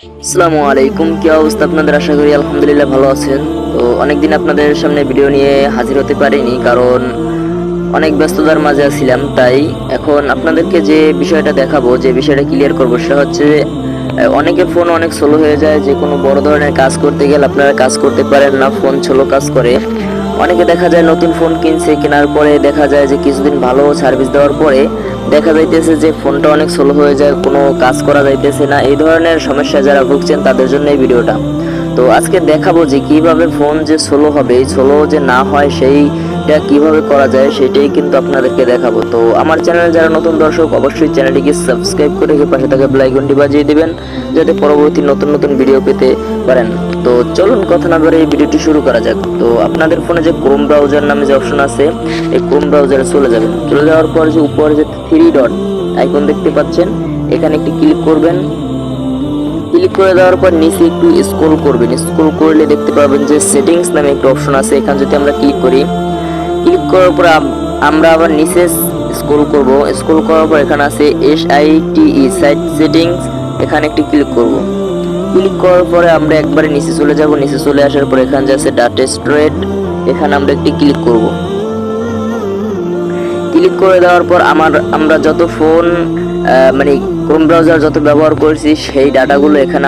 আসসালামু আলাইকুম, কি অবস্থা আপনাদের? আশা করি আলহামদুলিল্লাহ ভালো আছেন। তো অনেকদিন আপনাদের সামনে ভিডিও নিয়ে হাজির হতে পারিনি, কারণ অনেক ব্যস্ততার মাঝে ছিলাম। তাই এখন আপনাদেরকে যে বিষয়টা দেখাবো, যে বিষয়টা ক্লিয়ার করবো, সেটা হচ্ছে অনেকের ফোন অনেক স্লো হয়ে যায়। যে কোনো বড় ধরনের কাজ করতে গেলে আপনারা কাজ করতে পারেন না, ফোন স্লো কাজ করে। অনেকে দেখা যায় নতুন ফোন কিনছে, কেনার পরে দেখা যায় যে কিছুদিন ভালো সার্ভিস দেওয়ার পরে দেখা যাইতেছে যে ফোনটা অনেক স্লো হয়ে যায়, কোনো কাজ করা যাইতেছে না। এই ধরনের সমস্যা যারা ভুগছেন তাদের জন্য এই ভিডিওটা। তো আজকে দেখাবো যে কিভাবে ফোন যে স্লো হবে, এই স্লো যে না হয় সেইটা কিভাবে করা যায়, সেটাই কিন্তু আপনাদেরকে দেখাবো। তো আমার চ্যানেলে যারা নতুন দর্শক, অবশ্যই চ্যানেলটিকে সাবস্ক্রাইব করে পাশে থাকা বেল আইকনটি বাজিয়ে দিবেন, যাতে পরবর্তী নতুন নতুন ভিডিও পেতে পারেন। তো চলুন কথা না বলে এই ভিডিওটি শুরু করা যাক। তো আপনাদের ফোনে যে ক্রোম ব্রাউজার নামে যে অপশন আছে, এই ক্রোম ব্রাউজারে চলে যাবেন। চলে যাওয়ার পর যে উপরে যে 3 ডট আইকন দেখতে পাচ্ছেন, এখানে একটি ক্লিক করবেন। ক্লিক করে দেওয়ার পর নিচে একটু স্ক্রল করবেন। স্ক্রল করলে দেখতে পাবেন যে সেটিংস নামে একটা অপশন আছে। এখানে যদি আমরা ক্লিক করি, ক্লিক করার পর আমরা আবার নিচে স্ক্রল করব। স্ক্রল করার পর এখানে আছে SITE সাইট সেটিংস, এখানে একটি ক্লিক করব। ক্লিক করার পরে আমরা একবারে নিচে চলে যাব। নিচে চলে আসার পর এখানে যে আছে ডাটা স্টোরেজ, এখানে আমরা একটি ক্লিক করব। ক্লিক করে দেওয়ার পর আমরা যত ফোন মানে ক্রোম ব্রাউজার যত ব্যবহার করছি, সেই ডাটাগুলো এখানে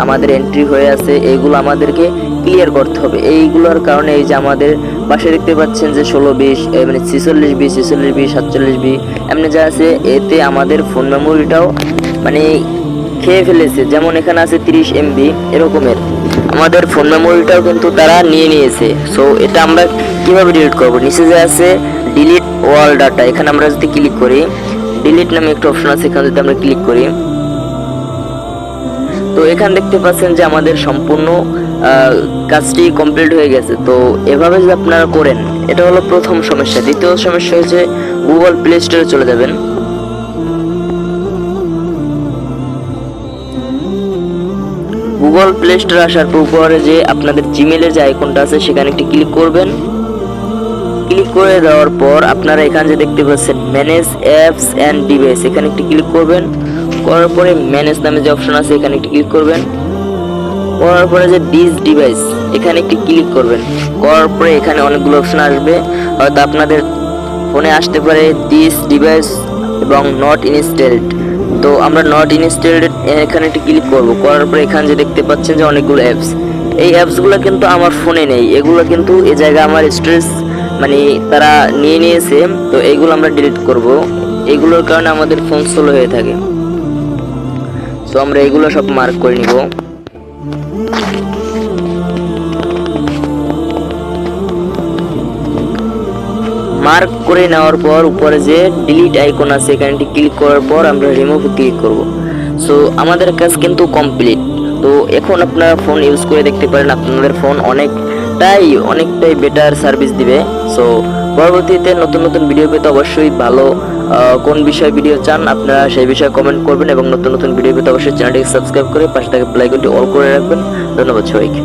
আমাদের এন্ট্রি হয়ে আছে। এইগুলো আমাদেরকে ক্লিয়ার করতে হবে। এইগুলোর কারণে এই যে আমাদের পাশে দেখতে পাচ্ছেন যে 16-20 মানে 46-20, 46-20, 47-20 এমনি যা আছে, এতে আমাদের ফোন মেমোরিটাও মানে খেয়ে ফেলেছে। যেমন এখানে আছে 30 MB এরকমের, আমাদের ফোন মেমোরিটাও কিন্তু তারা নিয়ে নিয়েছে। সো এটা আমরা কিভাবে ডিলিট করব? নিচে যে আছে ডিলিট অল ডাটা, এখানে আমরা যদি ক্লিক করি, ডিলিট নামে একটা অপশন আছে, এখানে যদি আমরা ক্লিক করি, তো এখানে দেখতে পাচ্ছেন যে আমাদের সম্পূর্ণ কাজটি কমপ্লিট হয়ে গেছে। তো এভাবে যদি আপনারা করেন, এটা হলো প্রথম সমস্যা। দ্বিতীয় সমস্যা হচ্ছে গুগল প্লে স্টোরে চলে যাবেন। গুগল প্লে স্টোরে আসার পর উপরে যে আপনাদের জিমেলের যে আইকনটা আছে, সেখানে একটি ক্লিক করবেন। ক্লিক করে দেওয়ার পর আপনারা এখানে যে দেখতে পাচ্ছেন ম্যানেজ অ্যাপস অ্যান্ড ডিভাইস, এখানে একটি ক্লিক করবেন। করার পরে ম্যানেজ নামে যে অপশন আছে, এখানে একটি ক্লিক করবেন। করার পরে যে দিস ডিভাইস, এখানে একটি ক্লিক করবেন। করার পরে এখানে অনেকগুলো অপশন আসবে, হয়তো আপনাদের ফোনে আসতে পারে দিস ডিভাইস এবং নট ইনস্টলড। তো আমরা নট ইনস্টলড এখানে একটি ক্লিক করব। করার পরে এখানে যে দেখতে পাচ্ছেন যে অনেকগুলো অ্যাপস, এই অ্যাপসগুলো কিন্তু আমার ফোনে নেই। এগুলো কিন্তু এই জায়গায় আমার স্টোরেজ মানে তারা নিয়ে নিয়েছে। তো এইগুলো আমরা ডিলিট করব। এইগুলোর কারণে আমাদের ফোন স্লো হয়ে থাকে। তো আমরা এইগুলো সব মার্ক করে নিব। মার্ক করে নেওয়ার পর উপরে যে ডিলিট আইকন আছে, এখানে ক্লিক করার পর আমরা রিমুভ ক্লিক করব। সো আমাদের কাজ কিন্তু কমপ্লিট। তো এখন আপনারা ফোন ইউজ করে দেখতে পারেন, আপনাদের ফোন অনেকটাই বেটার সার্ভিস দিবে। সো পরবর্তীতে নতুন নতুন ভিডিও পেতে অবশ্যই ভালো কোন বিষয়ে ভিডিও চান আপনারা সেই বিষয়ে কমেন্ট করবেন, এবং নতুন নতুন ভিডিও পেতে অবশ্যই চ্যানেলটিকে সাবস্ক্রাইব করে পাশে থাকা বেল আইকনটি অল করে রাখবেন। ধন্যবাদ সবাইকে।